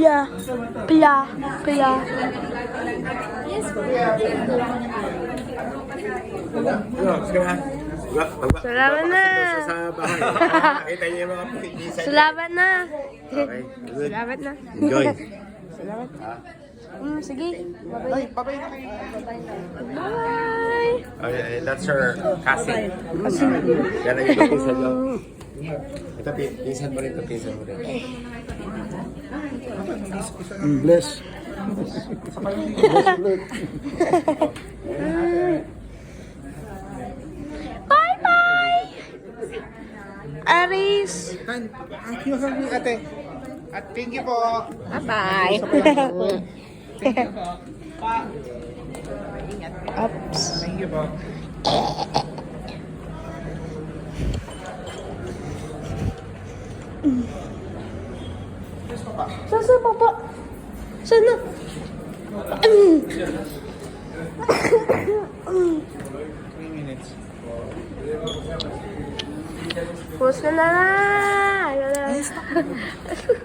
Kuya. Kuya. Kuya. Salamat na. Sa bahay. Nakita niyo yung mga pinsan. Salamat na. Okay, good. Salamat na. Enjoy. Salamat. Sige. Ay, babay na kayo. Bye. Okay, that's her cousin. Yan ang yung pinsan niyo. Ito, pinsan mo rin ito, pinsan mo rin. Bless. Bye-bye. Aris. Thank you, ate. At thank you po. Bye-bye. Oops. Thank you po. Saan sa baba? Sana? 3 minutes. Push na na.